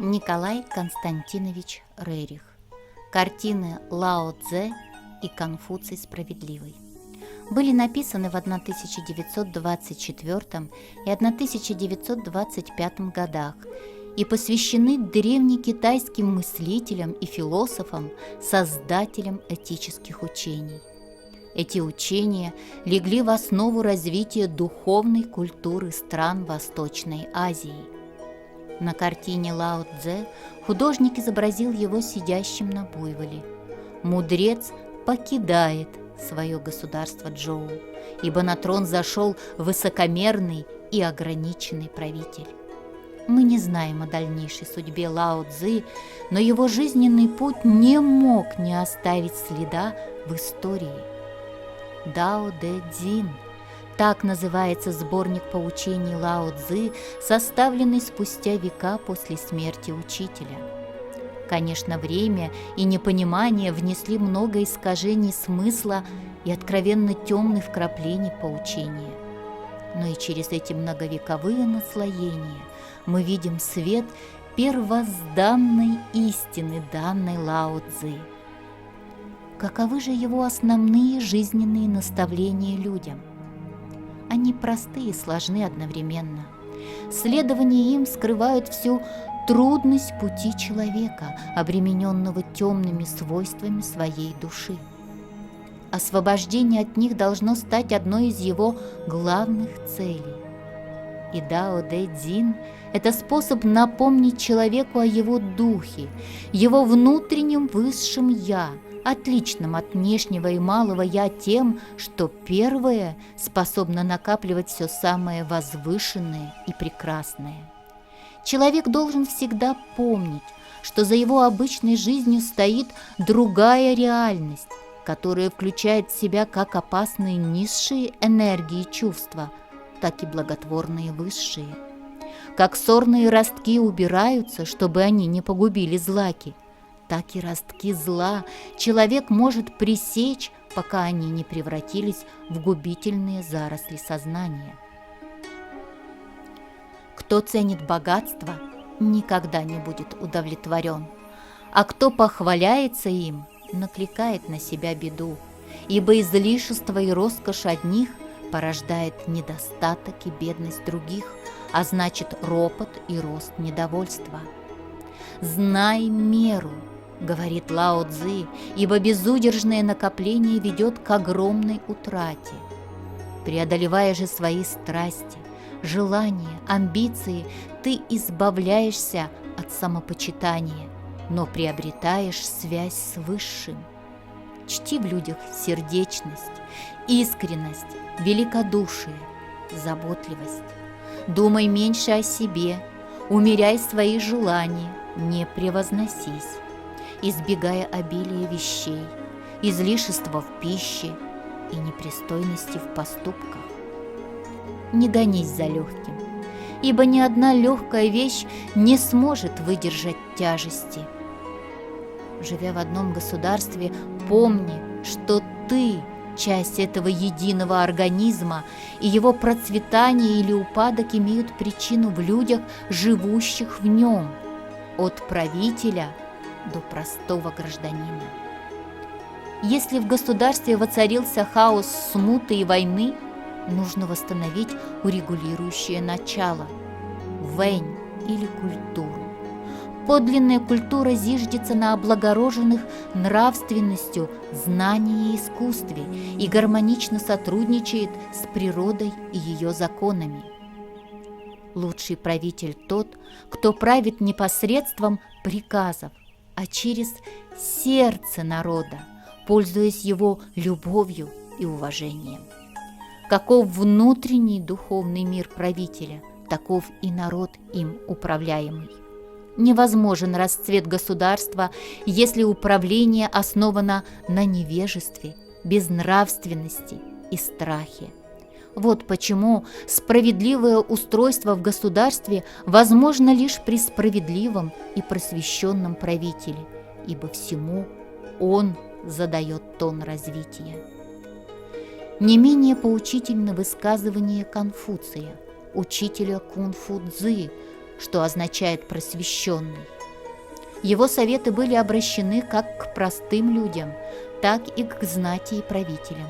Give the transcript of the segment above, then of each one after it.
Николай Константинович Рерих. Картины Лао Цзэ и Конфуций Справедливый были написаны в 1924 и 1925 годах и посвящены древнекитайским мыслителям и философам, создателям этических учений. Эти учения легли в основу развития духовной культуры стран Восточной Азии. На картине Лао Цзэ художник изобразил его сидящим на буйволе. Мудрец покидает свое государство Чжоу, ибо на трон зашел высокомерный и ограниченный правитель. Мы не знаем о дальнейшей судьбе Лао Цзы, но его жизненный путь не мог не оставить следа в истории. Дао Дэ Цзин — так называется сборник поучений Лао Цзы, составленный спустя века после смерти учителя. Конечно, время и непонимание внесли много искажений смысла и откровенно темных вкраплений поучения. Но и через эти многовековые наслоения мы видим свет первозданной истины, данной Лао Цзы. Каковы же его основные жизненные наставления людям? Они просты и сложны одновременно. Следование им скрывают всю трудность пути человека, обремененного темными свойствами своей души. Освобождение от них должно стать одной из его главных целей. И Дао Дэ Цзин – это способ напомнить человеку о его духе, его внутреннем высшем «я», отличным от внешнего и малого «я» тем, что первое способно накапливать все самое возвышенное и прекрасное. Человек должен всегда помнить, что за его обычной жизнью стоит другая реальность, которая включает в себя как опасные низшие энергии чувства, так и благотворные высшие. Как сорные ростки убираются, чтобы они не погубили злаки, так и ростки зла человек может пресечь, пока они не превратились в губительные заросли сознания. Кто ценит богатство, никогда не будет удовлетворен, а кто похваляется им, накликает на себя беду, ибо излишество и роскошь одних порождает недостаток и бедность других, а значит ропот и рост недовольства. «Знай меру», — говорит Лао Цзы, ибо безудержное накопление ведет к огромной утрате. Преодолевая же свои страсти, желания, амбиции, ты избавляешься от самопочитания, но приобретаешь связь с Высшим. Чти в людях сердечность, искренность, великодушие, заботливость. Думай меньше о себе, умеряй свои желания, не превозносись, избегая обилия вещей, излишества в пище и непристойности в поступках. Не гонись за легким, ибо ни одна легкая вещь не сможет выдержать тяжести. Живя в одном государстве, помни, что ты часть этого единого организма, и его процветание или упадок имеют причину в людях, живущих в нем, от правителя до простого гражданина. Если в государстве воцарился хаос смуты и войны, нужно восстановить урегулирующее начало – вэнь или культуру. Подлинная культура зиждется на облагороженных нравственностью, знании и искусстве и гармонично сотрудничает с природой и ее законами. Лучший правитель тот, кто правит не посредством приказов, а через сердце народа, пользуясь его любовью и уважением. Каков внутренний духовный мир правителя, таков и народ им управляемый. Невозможен расцвет государства, если управление основано на невежестве, безнравственности и страхе. Вот почему справедливое устройство в государстве возможно лишь при справедливом и просвещенном правителе, ибо всему он задает тон развития. Не менее поучительно высказывание Конфуция, учителя кунг-фу Цзы, что означает «просвещенный». Его советы были обращены как к простым людям, так и к знати и правителям.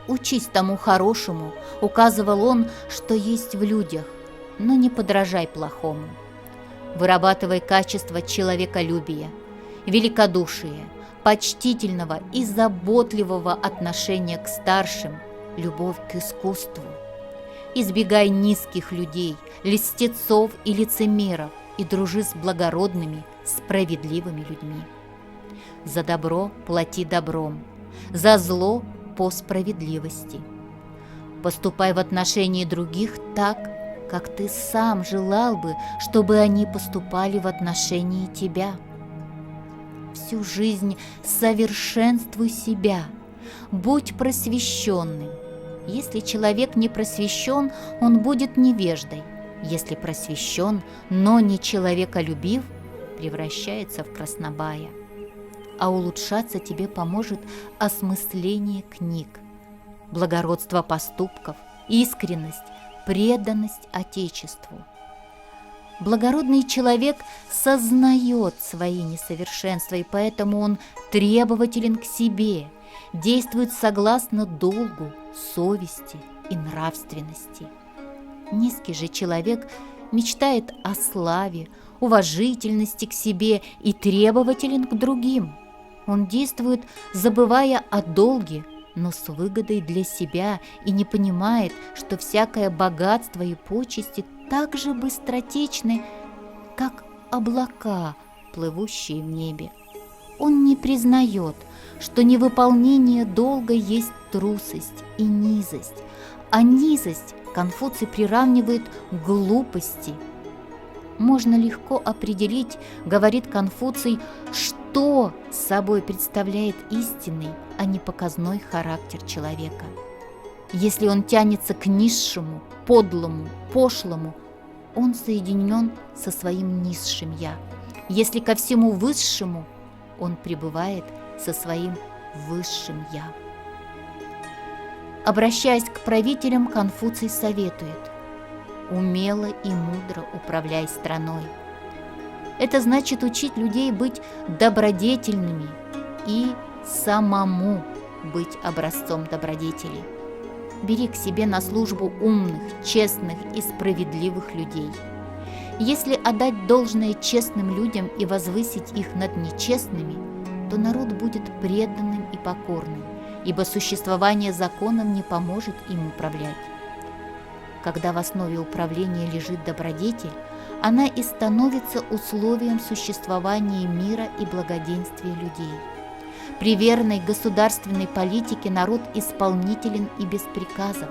«Учись тому хорошему», — указывал он, — «что есть в людях, но не подражай плохому. Вырабатывай качество человеколюбия, великодушия, почтительного и заботливого отношения к старшим, любовь к искусству. Избегай низких людей, льстецов и лицемеров, и дружи с благородными, справедливыми людьми. За добро плати добром, за зло по справедливости. Поступай в отношении других так, как ты сам желал бы, чтобы они поступали в отношении тебя. Всю жизнь совершенствуй себя, будь просвещенным. Если человек не просвещен, он будет невеждой. Если просвещен, но не человеколюбив, превращается в краснобая. А улучшаться тебе поможет осмысление книг, благородство поступков, искренность, преданность Отечеству. Благородный человек сознает свои несовершенства, и поэтому он требователен к себе, действует согласно долгу, совести и нравственности. Низкий же человек мечтает о славе, уважительности к себе и требователен к другим. Он действует, забывая о долге, но с выгодой для себя, и не понимает, что всякое богатство и почести так же быстротечны, как облака, плывущие в небе. Он не признает, что невыполнение долга есть трусость и низость, а низость Конфуций приравнивает к глупости. Можно легко определить, говорит Конфуций, что собой представляет истинный, а не показной характер человека. Если он тянется к низшему, подлому, пошлому, он соединен со своим низшим «я». Если ко всему высшему, он пребывает со своим высшим «я». Обращаясь к правителям, Конфуций советует: умело и мудро управляй страной. Это значит учить людей быть добродетельными и самому быть образцом добродетели. Бери к себе на службу умных, честных и справедливых людей. Если отдать должное честным людям и возвысить их над нечестными, то народ будет преданным и покорным, ибо существование законом не поможет им управлять. Когда в основе управления лежит добродетель, она и становится условием существования мира и благоденствия людей. При верной государственной политике народ исполнителен и без приказов,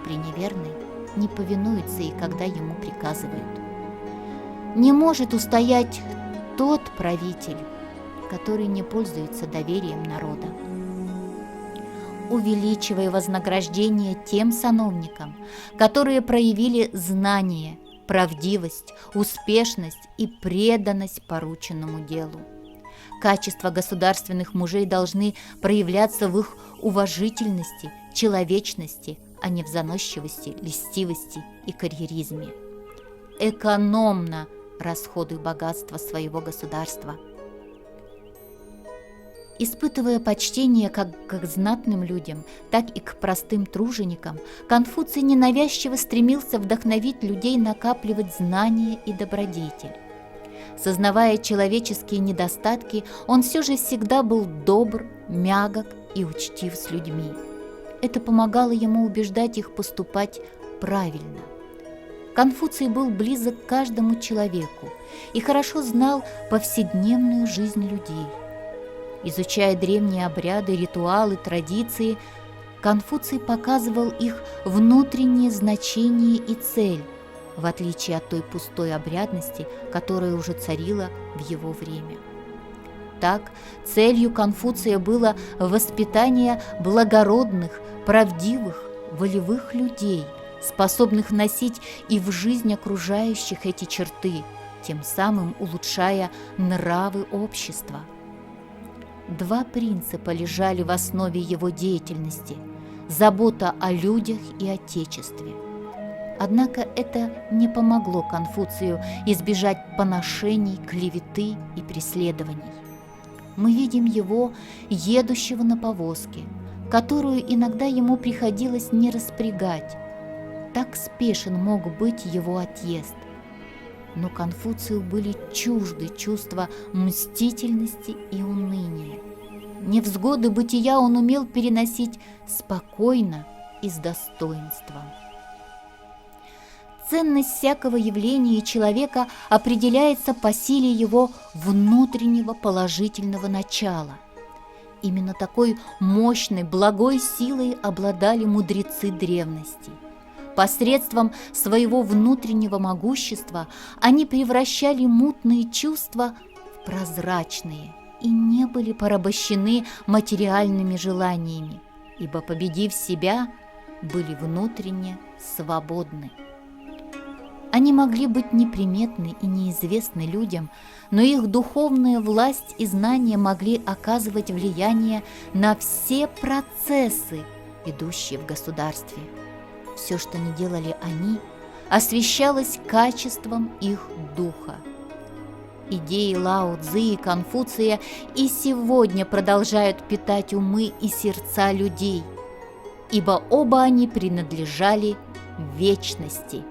при неверной не повинуется и когда ему приказывают. Не может устоять тот правитель, который не пользуется доверием народа. Увеличивая вознаграждение тем сановникам, которые проявили знание, правдивость, успешность и преданность порученному делу. Качества государственных мужей должны проявляться в их уважительности, человечности, а не в заносчивости, льстивости и карьеризме. Экономно расходуй богатство своего государства. Испытывая почтение как к знатным людям, так и к простым труженикам, Конфуций ненавязчиво стремился вдохновить людей накапливать знания и добродетель. Сознавая человеческие недостатки, он все же всегда был добр, мягок и учтив с людьми. Это помогало ему убеждать их поступать правильно. Конфуций был близок к каждому человеку и хорошо знал повседневную жизнь людей. Изучая древние обряды, ритуалы, традиции, Конфуций показывал их внутреннее значение и цель, в отличие от той пустой обрядности, которая уже царила в его время. Так, целью Конфуция было воспитание благородных, правдивых, волевых людей, способных носить и в жизнь окружающих эти черты, тем самым улучшая нравы общества. Два принципа лежали в основе его деятельности – забота о людях и Отечестве. Однако это не помогло Конфуцию избежать поношений, клеветы и преследований. Мы видим его, едущего на повозке, которую иногда ему приходилось не распрягать. Так спешен мог быть его отъезд. Но Конфуцию были чужды чувства мстительности и уныния. Невзгоды бытия он умел переносить спокойно и с достоинством. Ценность всякого явления и человека определяется по силе его внутреннего положительного начала. Именно такой мощной, благой силой обладали мудрецы древности. Посредством своего внутреннего могущества они превращали мутные чувства в прозрачные и не были порабощены материальными желаниями, ибо, победив себя, были внутренне свободны. Они могли быть неприметны и неизвестны людям, но их духовная власть и знания могли оказывать влияние на все процессы, идущие в государстве. Все, что ни делали они, освещалось качеством их духа. Идеи Лао Цзы и Конфуция и сегодня продолжают питать умы и сердца людей, ибо оба они принадлежали вечности.